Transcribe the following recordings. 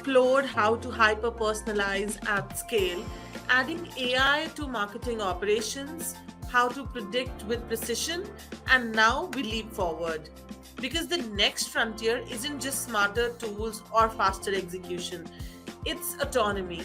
explored how to hyper-personalize at scale, adding AI to marketing operations, how to predict with precision, and now we leap forward. Because the next frontier isn't just smarter tools or faster execution, it's autonomy.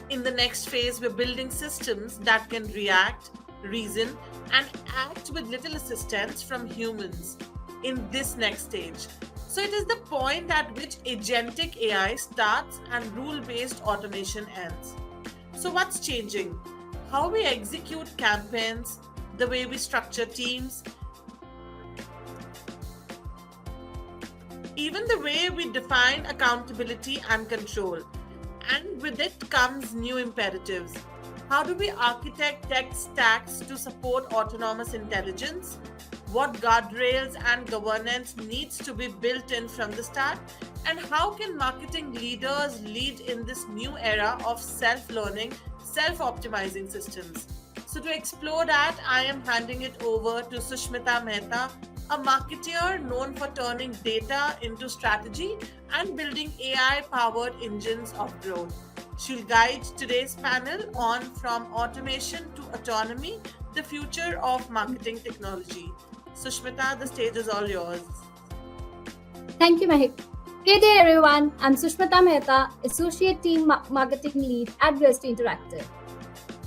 In the next phase, we're building systems that can react, reason, and act with little assistance from humans in this next stage. So, it is the point at which agentic AI starts and rule based automation ends. So, what's changing? How we execute campaigns, the way we structure teams, even the way we define accountability and control. And with it comes new imperatives. How do we architect tech stacks to support autonomous intelligence? What guardrails and governance needs to be built in from the start? And how can marketing leaders lead in this new era of self-learning, self-optimizing systems? So to explore that, I am handing it over to Sushmita Mehta, a marketeer known for turning data into strategy and building AI-powered engines of growth. She'll guide today's panel on from automation to autonomy, the future of marketing technology. Sushmita, the stage is all yours. Thank you, Mahik. Good day, everyone. I'm Sushmita Mehta, Associate Team Marketing Lead at Grazitti Interactive.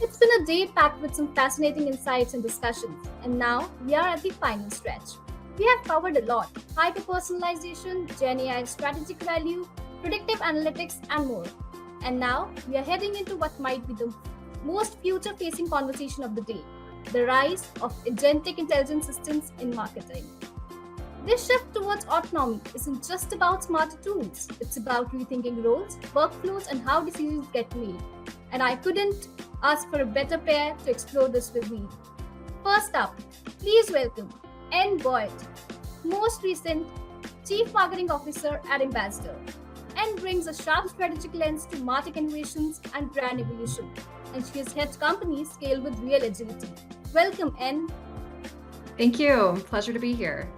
It's been a day packed with some fascinating insights and discussions, and now we are at the final stretch. We have covered a lot: hyper-personalization, Gen AI strategic value, predictive analytics, and more. And now we are heading into what might be the most future-facing conversation of the day: the rise of agentic intelligence systems in marketing. This shift towards autonomy isn't just about smarter tools. It's about rethinking roles, workflows, and how decisions get made. And I couldn't ask for a better pair to explore this with me. First up, please welcome N. Boyd, most recent Chief Marketing Officer at Ambassador, and brings a sharp strategic lens to market innovations and brand evolution. And she has helped companies scale with real agility. Welcome, N. Thank you. Pleasure to be here.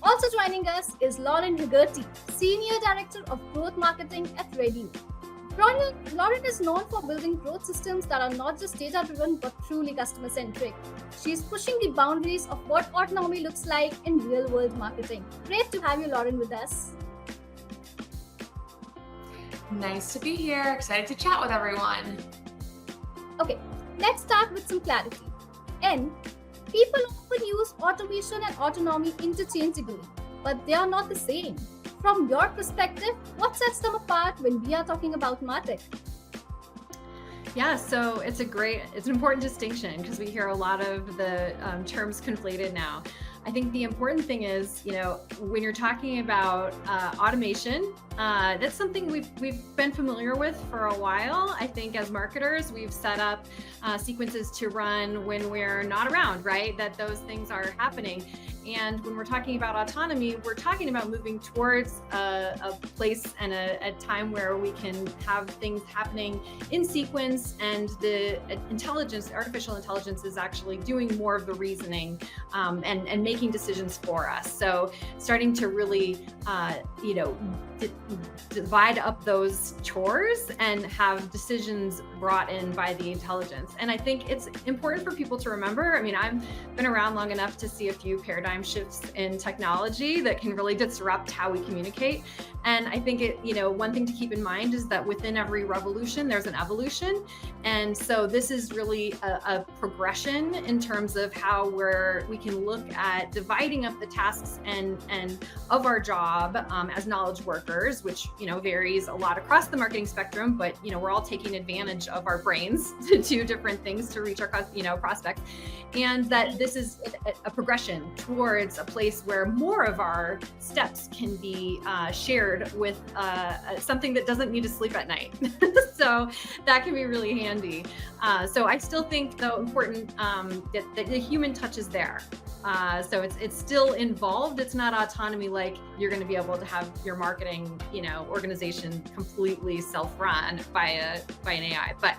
Also joining us is Lauren Hagerty, Senior Director of Growth Marketing at Radio. Lauren is known for building growth systems that are not just data-driven but truly customer-centric. She's pushing the boundaries of what autonomy looks like in real-world marketing. Great to have you, Lauren, with us. Nice to be here. Excited to chat with everyone. Okay, let's start with some clarity. N, people often use automation and autonomy interchangeably, but they are not the same. From your perspective, what sets them apart when we are talking about MarTech? Yeah, so it's an important distinction because we hear a lot of the terms conflated now. I think the important thing is, when you're talking about automation, that's something we've been familiar with for a while. I think as marketers, we've set up sequences to run when we're not around, right? That those things are happening. And when we're talking about autonomy, we're talking about moving towards a place and a time where we can have things happening in sequence, and the artificial intelligence is actually doing more of the reasoning and making decisions for us. So starting to really, divide up those chores and have decisions brought in by the intelligence. And I think it's important for people to remember. I mean, I've been around long enough to see a few paradigm shifts in technology that can really disrupt how we communicate. And I think one thing to keep in mind is that within every revolution, there's an evolution. And so this is really a progression in terms of how we can look at dividing up the tasks and of our job as knowledge workers, which varies a lot across the marketing spectrum, but we're all taking advantage of our brains to do different things to reach our prospects, and that this is a progression towards a place where more of our steps can be shared with something that doesn't need to sleep at night. So that can be really handy. So I still think, though, important that the human touch is there. So it's still involved. It's not autonomy like you're going to be able to have your marketing, organization completely self-run by an AI, but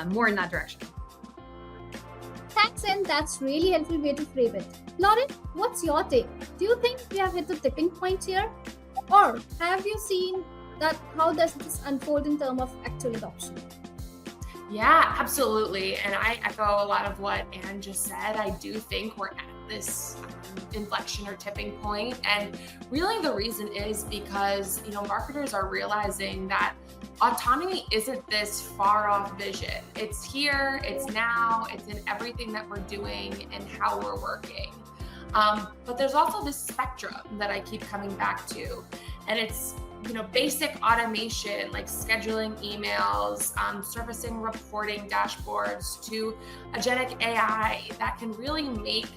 more in that direction. Thanks, and that's really helpful way to frame it. Lauren, what's your take? Do you think we have hit the tipping point here? Or have you seen how does this unfold in terms of actual adoption? Yeah, absolutely. And I echo a lot of what Anne just said. I do think we're at this inflection or tipping point. And really the reason is because, marketers are realizing that autonomy isn't this far off vision. It's here, it's now, it's in everything that we're doing and how we're working. But there's also this spectrum that I keep coming back to. And it's basic automation like scheduling emails, surfacing reporting dashboards, to agentic AI that can really make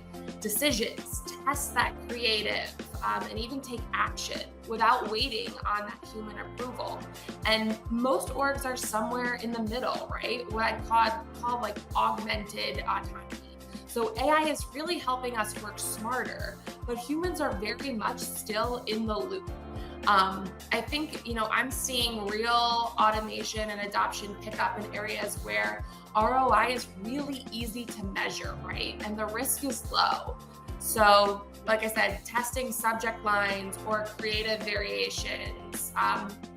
decisions, test that creative, and even take action without waiting on that human approval. And most orgs are somewhere in the middle, right? What I call like augmented autonomy. So AI is really helping us work smarter, but humans are very much still in the loop. I think, I'm seeing real automation and adoption pick up in areas where ROI is really easy to measure, right? And the risk is low. So, like I said, testing subject lines or creative variations,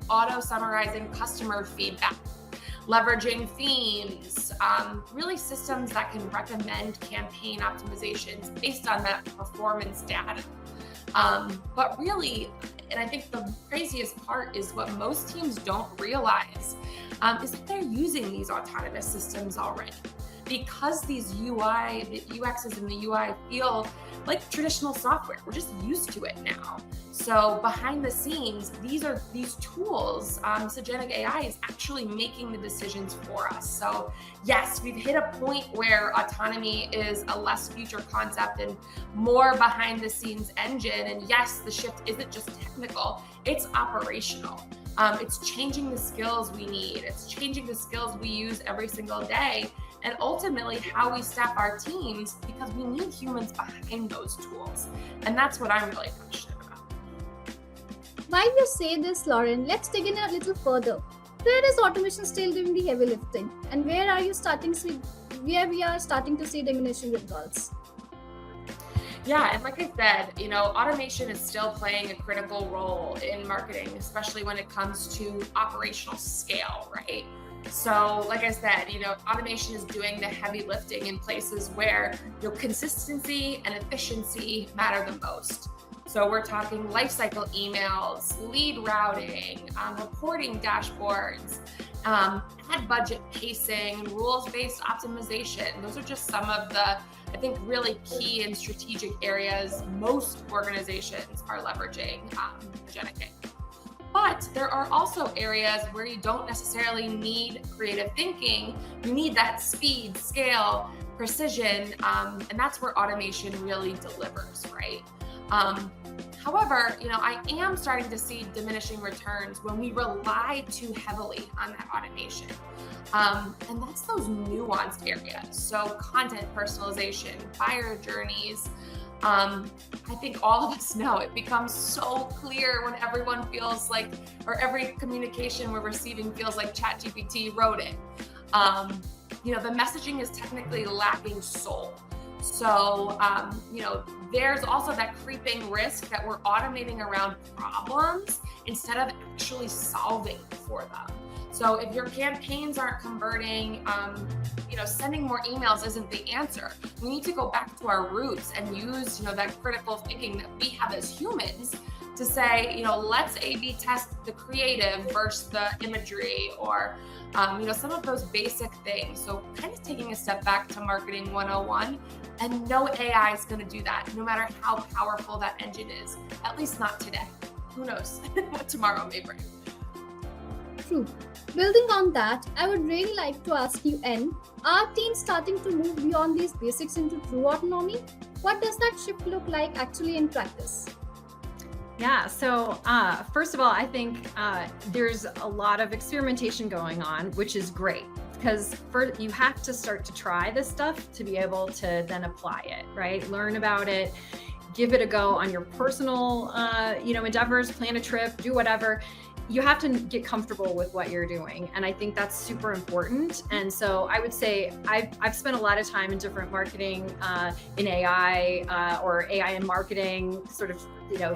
auto summarizing customer feedback, leveraging themes, really systems that can recommend campaign optimizations based on that performance data. But really, and I think the craziest part is what most teams don't realize is that they're using these autonomous systems already. Because these the UXs and the UI feel like traditional software. We're just used to it now. So behind the scenes, these tools, agentic AI is actually making the decisions for us. So yes, we've hit a point where autonomy is a less future concept and more behind the scenes engine. And yes, the shift isn't just technical, it's operational. It's changing the skills we need. It's changing the skills we use every single day. And ultimately how we staff our teams, because we need humans behind those tools. And that's what I'm really passionate about. While you say this, Lauren, let's dig in a little further. Where is automation still doing the heavy lifting? And where we are starting to see diminishing results? Yeah, and like I said, automation is still playing a critical role in marketing, especially when it comes to operational scale, right? So like I said, automation is doing the heavy lifting in places where consistency and efficiency matter the most. So we're talking lifecycle emails, lead routing, reporting dashboards, ad budget pacing, rules-based optimization. Those are just some of the, I think, really key and strategic areas most organizations are leveraging agentic AI. But there are also areas where you don't necessarily need creative thinking. You need that speed, scale, precision, and that's where automation really delivers, right? However, I am starting to see diminishing returns when we rely too heavily on that automation. And that's those nuanced areas. So content personalization, buyer journeys. I think all of us know it becomes so clear when everyone feels like, or every communication we're receiving feels like ChatGPT wrote it. The messaging is technically lacking soul. So, there's also that creeping risk that we're automating around problems instead of actually solving for them. So if your campaigns aren't converting, sending more emails isn't the answer. We need to go back to our roots and use, that critical thinking that we have as humans to say, let's A/B test the creative versus the imagery, or, some of those basic things. So kind of taking a step back to marketing 101, and no AI is going to do that, no matter how powerful that engine is, at least not today. Who knows what tomorrow may bring. True. Building on that, I would really like to ask you, N, are teams starting to move beyond these basics into true autonomy? What does that shift look like actually in practice? Yeah, so first of all, I think there's a lot of experimentation going on, which is great, because you have to start to try this stuff to be able to then apply it, right? Learn about it, give it a go on your personal, endeavors, plan a trip, do whatever. you have to get comfortable with what you're doing. And I think that's super important. And so I would say I've spent a lot of time in different marketing in AI or AI in marketing sort of,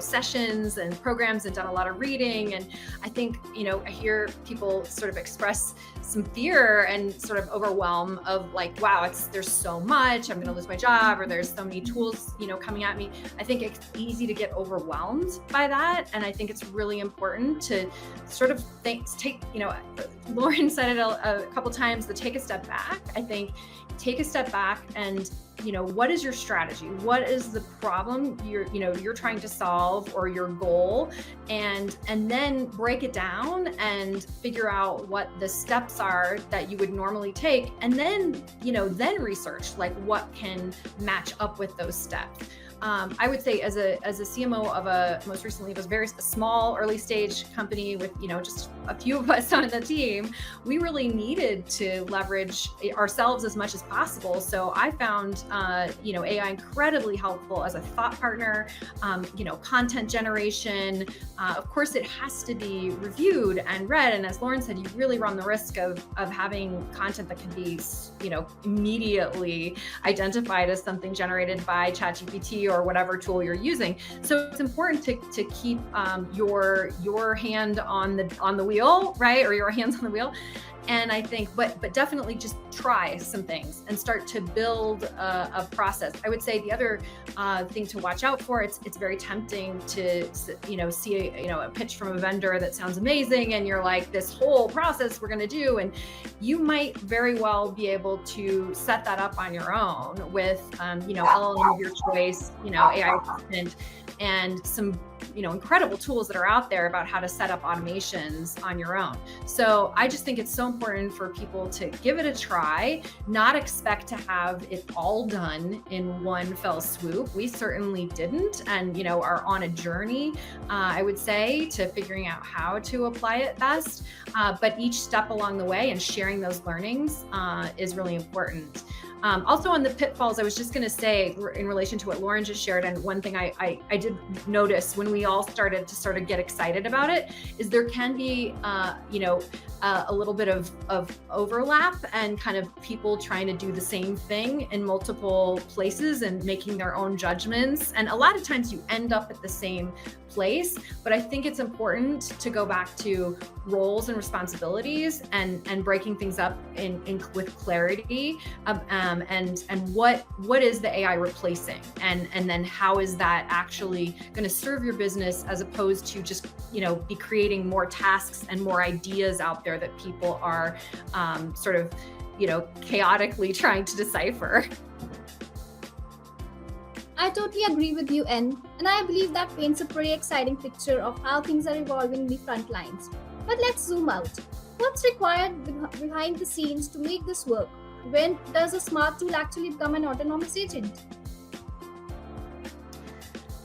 sessions and programs, and done a lot of reading. And I think, I hear people sort of express some fear and sort of overwhelm of like, wow, there's so much, I'm going to lose my job, or there's so many tools, coming at me. I think it's easy to get overwhelmed by that. And I think it's really important to sort of take, Lauren said it a couple times, the take a step back. I think take a step back and, what is your strategy? What is the problem you're trying to solve, or your goal? And then break it down and figure out what the steps are that you would normally take. And then, then research like what can match up with those steps. I would say as a CMO of most recently, it was very small early stage company with, just a few of us on the team. We really needed to leverage ourselves as much as possible. So I found, AI incredibly helpful as a thought partner, content generation. Of course, it has to be reviewed and read. And as Lauren said, you really run the risk of having content that can be, immediately identified as something generated by ChatGPT or whatever tool you're using. So it's important to keep your hand on the wheel, right? Or your hands on the wheel. And I think, but definitely just try some things and start to build a process. I would say the other thing to watch out for, it's very tempting to, see a pitch from a vendor that sounds amazing. And you're like, this whole process we're going to do. And you might very well be able to set that up on your own with, LLM of your choice, AI assistant, and some incredible tools that are out there about how to set up automations on your own. So I just think it's so important for people to give it a try, not expect to have it all done in one fell swoop. We certainly didn't, and are on a journey, I would say, to figuring out how to apply it best. But each step along the way and sharing those learnings is really important. Also on the pitfalls, I was just going to say in relation to what Lauren just shared, and one thing I did notice when we all started to sort of get excited about it is there can be, a little bit of overlap and kind of people trying to do the same thing in multiple places and making their own judgments. And a lot of times you end up at the same place, but I think it's important to go back to roles and responsibilities and breaking things up with clarity, and what is the AI replacing, and then how is that actually going to serve your business, as opposed to just be creating more tasks and more ideas out there that people are sort of chaotically trying to decipher. I totally agree with you, and I believe that paints a pretty exciting picture of how things are evolving in the front lines. But let's zoom out. What's required behind the scenes to make this work? When does a smart tool actually become an autonomous agent?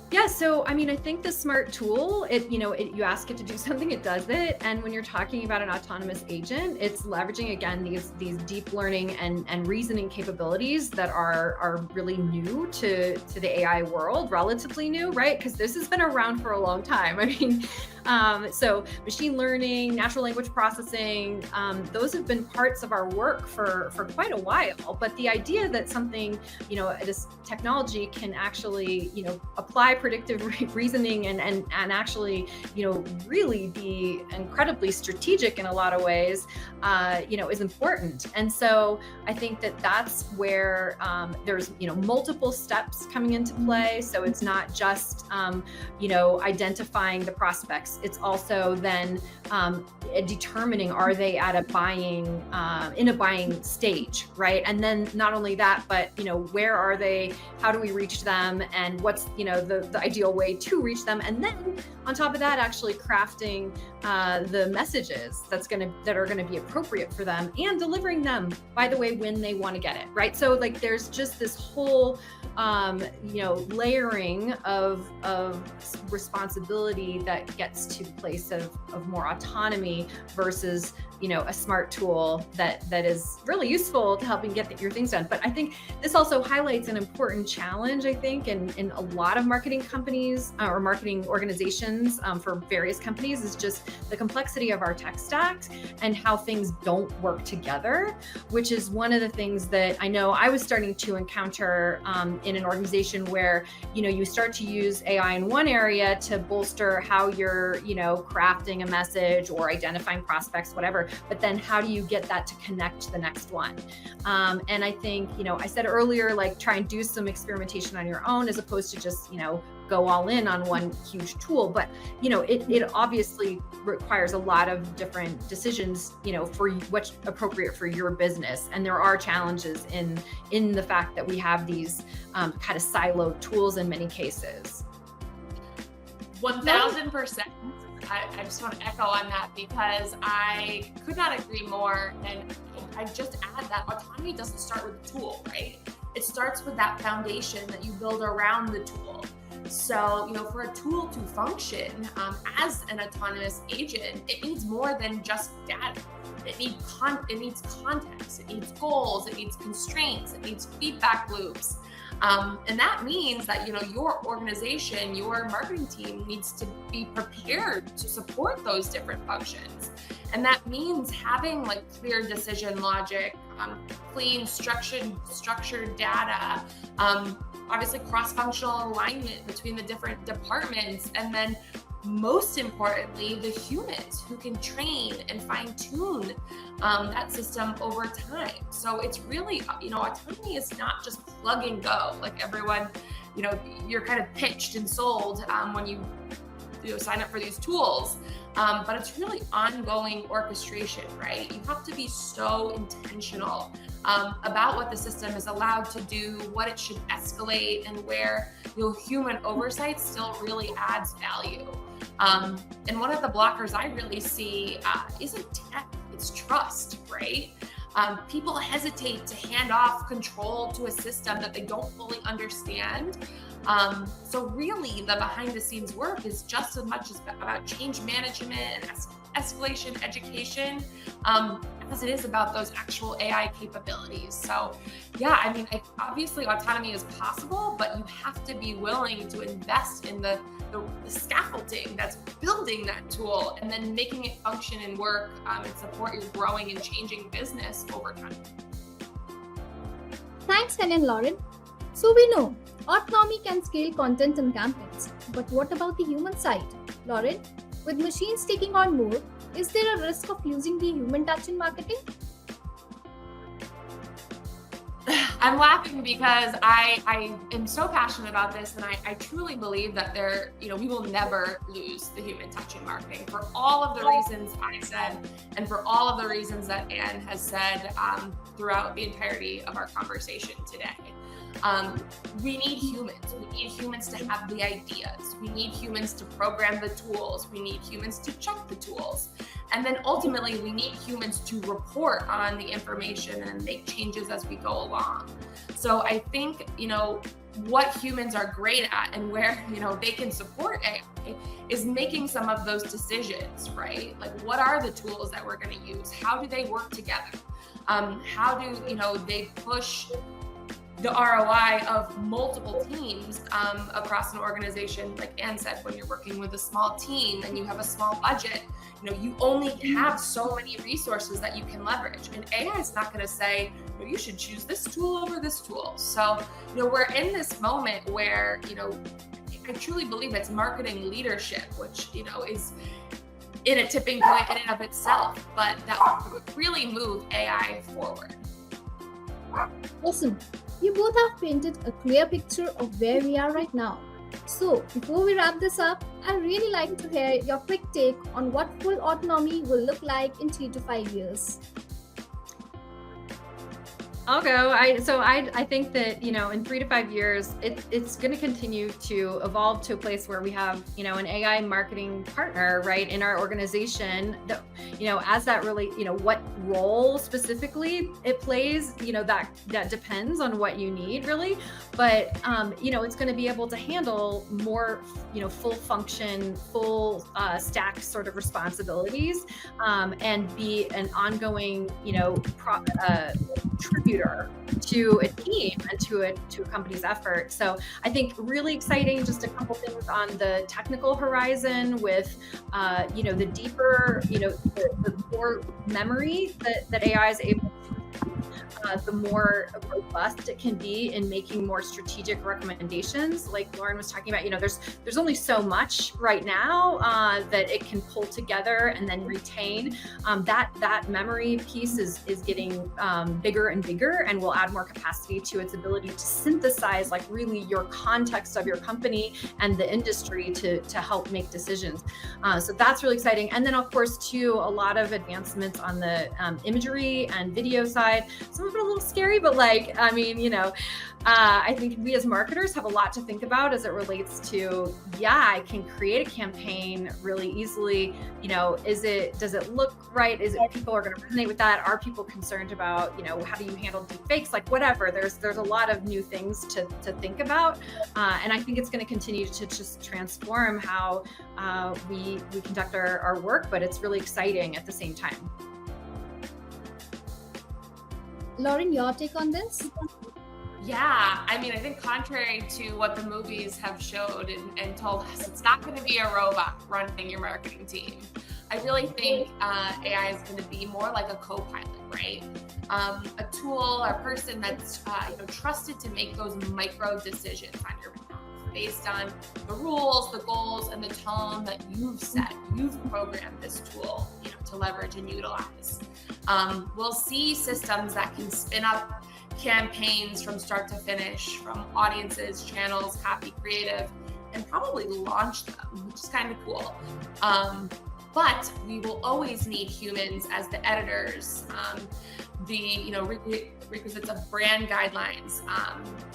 Yeah, so I mean, I think the smart tool, you ask it to do something, it does it. And when you're talking about an autonomous agent, it's leveraging, again, these deep learning and reasoning capabilities that are really new to the AI world, relatively new, right? Because this has been around for a long time. I mean, so machine learning, natural language processing, those have been parts of our work for quite a while. But the idea that something, this technology can actually, apply predictive reasoning and actually, really be incredibly strategic in a lot of ways, is important. And so I think that that's where there's, multiple steps coming into play. So it's not just, identifying the prospects. It's also then determining, are they at in a buying stage, right? And then not only that, but where are they? How do we reach them? And what's the ideal way to reach them? And then on top of that, actually crafting the messages that are gonna be appropriate for them, and delivering them, by the way, when they want to get it, right? So like there's just this whole layering of responsibility that gets to the place of more autonomy versus, a smart tool that is really useful to helping get your things done. But I think this also highlights an important challenge, I think, in a lot of marketing companies or marketing organizations for various companies, is just the complexity of our tech stacks and how things don't work together, which is one of the things that I know I was starting to encounter in an organization where, you start to use AI in one area to bolster how you're, crafting a message or identifying prospects, whatever. But then how do you get that to connect to the next one? And I think, I said earlier, like, try and do some experimentation on your own as opposed to just, go all in on one huge tool. But, it obviously requires a lot of different decisions, for what's appropriate for your business. And there are challenges in the fact that we have these kind of siloed tools in many cases. 1000%. I just want to echo on that because I could not agree more. And I just add that autonomy doesn't start with the tool, right? It starts with that foundation that you build around the tool. So, for a tool to function as an autonomous agent, it needs more than just data. It needs context, it needs goals, it needs constraints, it needs feedback loops. And that means that, your organization, your marketing team needs to be prepared to support those different functions. And that means having clear decision logic, clean, structured data, obviously cross-functional alignment between the different departments, and then most importantly, the humans who can train and fine-tune that system over time. So it's really, autonomy is not just plug and go, like everyone, you're kind of pitched and sold when you sign up for these tools. But it's really ongoing orchestration, right? You have to be so intentional about what the system is allowed to do, what it should escalate, and where human oversight still really adds value. And one of the blockers I really see isn't tech, it's trust, right? People hesitate to hand off control to a system that they don't fully understand. So really the behind the scenes work is just as much about change management and escalation education as it is about those actual AI capabilities. So yeah, obviously autonomy is possible, but you have to be willing to invest in the scaffolding that's building that tool and then making it function and work and support your growing and changing business over time. Thanks, Hen and Lauren. So we know autonomy can scale content and campaigns, but what about the human side? Lauren, with machines taking on more, is there a risk of losing the human touch in marketing? I'm laughing because I am so passionate about this, and I truly believe that we will never lose the human touch in marketing for all of the reasons I said, and for all of the reasons that Anne has said throughout the entirety of our conversation today. We need humans. We need humans to have the ideas. We need humans to program the tools. We need humans to check the tools. And then ultimately, we need humans to report on the information and make changes as we go along. So I think, what humans are great at and where, they can support AI is making some of those decisions, right? Like, what are the tools that we're going to use? How do they work together? How do, they push the ROI of multiple teams across an organization? Like Anne said, when you're working with a small team and you have a small budget, you only have so many resources that you can leverage. And AI is not going to say, you should choose this tool over this tool. So, we're in this moment where, I truly believe it's marketing leadership, which, is in a tipping point in and of itself, but that would really move AI forward. Awesome. You both have painted a clear picture of where we are right now. So, before we wrap this up, I'd really like to hear your quick take on what full autonomy will look like in 3 to 5 years. I'll go. I think that, in 3 to 5 years, it's going to continue to evolve to a place where we have, an AI marketing partner, right, in our organization that, as that really, what role specifically it plays, that depends on what you need really. But, it's going to be able to handle more, full function, full stack sort of responsibilities, and be an ongoing, contributor to a team and to a company's effort. So I think really exciting, just a couple things on the technical horizon with, the deeper, the more memory that AI is able to, the more robust it can be in making more strategic recommendations. Like Lauren was talking about, there's only so much right now that it can pull together and then retain. That memory piece is getting bigger and bigger, and will add more capacity to its ability to synthesize like really your context of your company and the industry to help make decisions. So that's really exciting. And then of course too, a lot of advancements on the imagery and video side. Some of it a little scary, but I think we as marketers have a lot to think about as it relates to, I can create a campaign really easily. Does it look right? Is it people are going to resonate with that? Are people concerned about, how do you handle deep fakes? Like whatever, there's a lot of new things to think about. And I think it's going to continue to just transform how we conduct our work, but it's really exciting at the same time. Lauren, your take on this? Yeah, I think contrary to what the movies have showed and told us, it's not going to be a robot running your marketing team. I really think AI is going to be more like a co-pilot, right? A tool, a person that's trusted to make those micro decisions on your behalf based on the rules, the goals, and the tone that you've set. You've programmed this tool, to leverage and utilize. We'll see systems that can spin up campaigns from start to finish, from audiences, channels, copy, creative, and probably launch them, which is kind of cool. But we will always need humans as the editors, the requisites of brand guidelines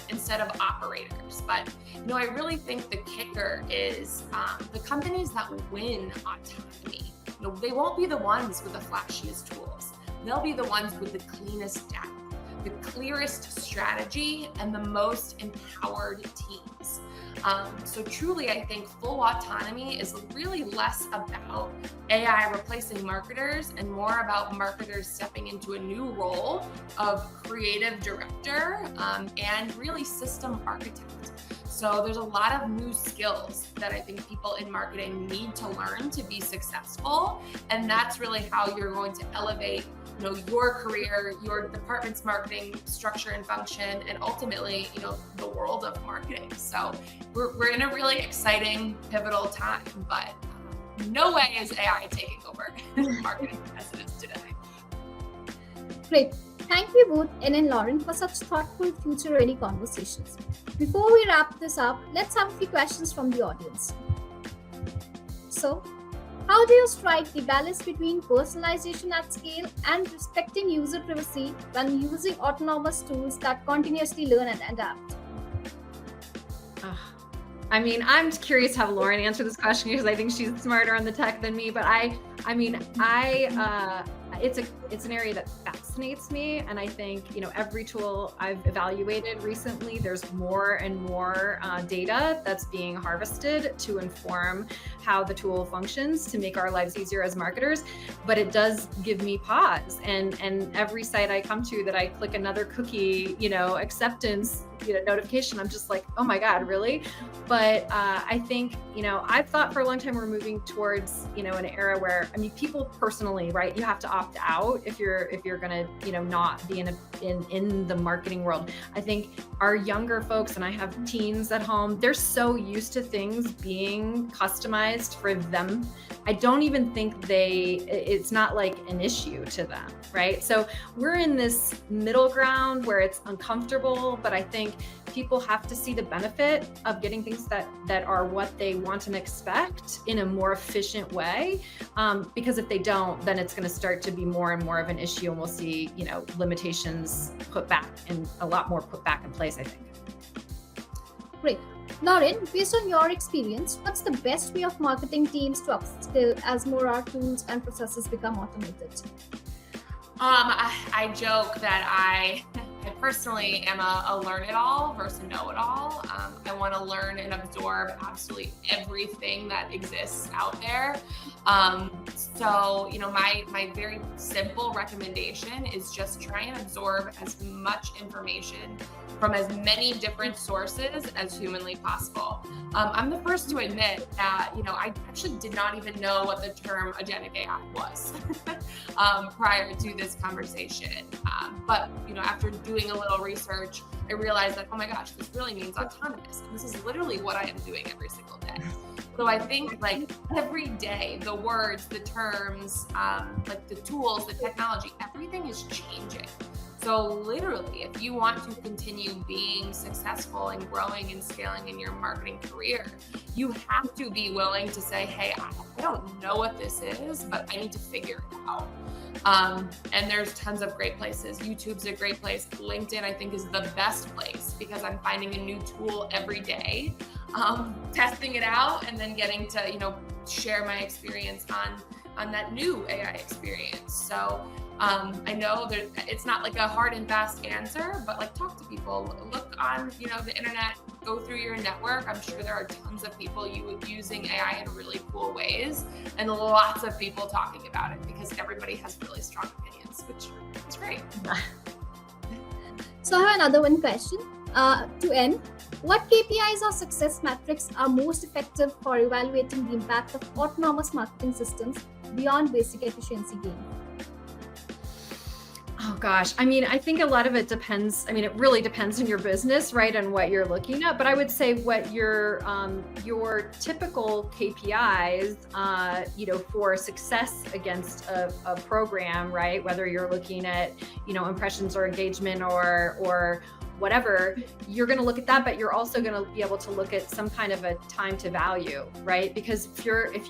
instead of operators. But I really think the kicker is the companies that win autonomy. They won't be the ones with the flashiest tools. They'll be the ones with the cleanest data, the clearest strategy, and the most empowered teams. So truly, I think full autonomy is really less about AI replacing marketers and more about marketers stepping into a new role of creative director and really system architect. So there's a lot of new skills that I think people in marketing need to learn to be successful. And that's really how you're going to elevate your career, your department's marketing structure and function, and ultimately, the world of marketing. So we're in a really exciting, pivotal time, but no way is AI taking over marketing as it is today. Great. Thank you both, Anne and Lauren, for such thoughtful, future-ready conversations. Before we wrap this up, let's have a few questions from the audience. So, how do you strike the balance between personalization at scale and respecting user privacy when using autonomous tools that continuously learn and adapt? I'm curious to have Lauren answer this question because I think she's smarter on the tech than me. But it's an area that fascinates me, and I think every tool I've evaluated recently, there's more and more data that's being harvested to inform how the tool functions to make our lives easier as marketers. But it does give me pause, and every site I come to that I click another cookie, acceptance, notification, I'm just like, oh my God, really? But I think I've thought for a long time we're moving towards an era where people personally, right, you have to opt out if you're gonna not be in the marketing world. I think our younger folks, and I have teens at home, they're so used to things being customized for them. I don't even think it's not like an issue to them, right? So we're in this middle ground where it's uncomfortable, but I think think people have to see the benefit of getting things that are what they want and expect in a more efficient way. Because if they don't, then it's going to start to be more and more of an issue, and we'll see, limitations put back and a lot more put back in place, I think. Great. Lauren, based on your experience, what's the best way of marketing teams to upskill as more our tools and processes become automated? I joke that I personally am a learn-it-all versus a know-it-all. I want to learn and absorb absolutely everything that exists out there. So, my very simple recommendation is just try and absorb as much information from as many different sources as humanly possible. I'm the first to admit that, I actually did not even know what the term agentic AI was prior to this conversation. But, after doing a little research, I realized that, oh my gosh, this really means autonomous. And this is literally what I am doing every single day. So I think every day, the words, the terms, the tools, the technology, everything is changing. So literally, if you want to continue being successful and growing and scaling in your marketing career, you have to be willing to say, hey, I don't know what this is, but I need to figure it out. And there's tons of great places. YouTube's a great place. LinkedIn, I think, is the best place because I'm finding a new tool every day, testing it out, and then getting to, share my experience on that new AI experience. So I know that it's not like a hard and fast answer, but talk to people, look on, the internet, go through your network. I'm sure there are tons of people using AI in really cool ways and lots of people talking about it because everybody has really strong opinions, which is great. So I have another one question to end. What KPIs or success metrics are most effective for evaluating the impact of autonomous marketing systems beyond basic efficiency gain? Oh gosh, I think a lot of it depends. It really depends on your business, right, and what you're looking at. But I would say what your typical KPIs, for success against a program, right, whether you're looking at, impressions or engagement or whatever, you're going to look at that, but you're also going to be able to look at some kind of a time to value, right? Because if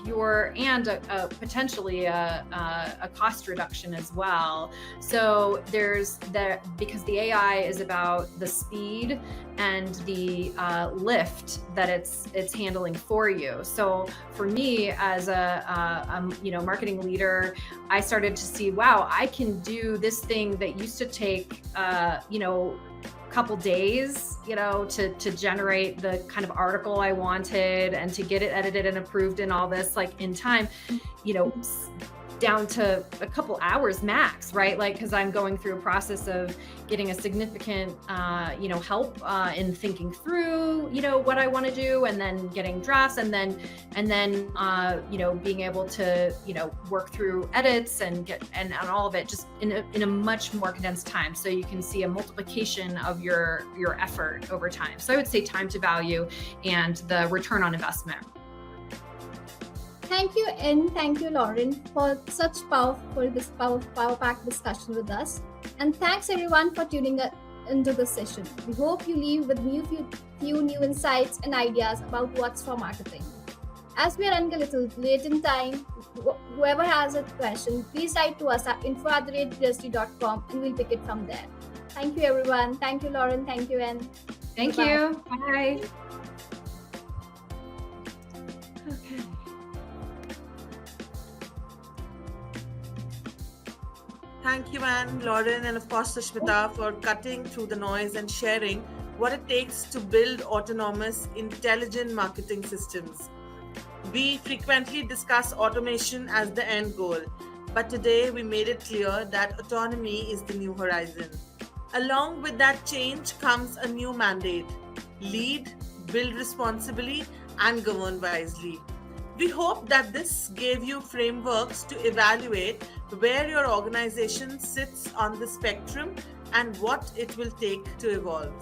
you're and potentially a cost reduction as well. So there's that, because the AI is about the speed and the lift that it's handling for you. So for me as a marketing leader, I started to see, wow, I can do this thing that used to take couple days, to generate the kind of article I wanted and to get it edited and approved and all this in time, down to a couple hours max, right? Because I'm going through a process of getting a significant, help in thinking through, what I want to do, and then getting drafts, and then being able to, work through edits and all of it just in a much more condensed time. So you can see a multiplication of your effort over time. So I would say time to value and the return on investment. Thank you, and thank you, Lauren, for such power-packed discussion with us. And thanks everyone for tuning into this session. We hope you leave with few new insights and ideas about what's for marketing. As we are running a little late in time, whoever has a question, please write to us at info@grazitti.com and we'll pick it from there. Thank you, everyone. Thank you, Lauren. Thank you, Anne. Thank Bye-bye. you. Bye. Okay. Thank you, Anne, Lauren, and of course, Sushmita, for cutting through the noise and sharing what it takes to build autonomous, intelligent marketing systems. We frequently discuss automation as the end goal, but today we made it clear that autonomy is the new horizon. Along with that change comes a new mandate: lead, build responsibly, and govern wisely. We hope that this gave you frameworks to evaluate where your organization sits on the spectrum and what it will take to evolve.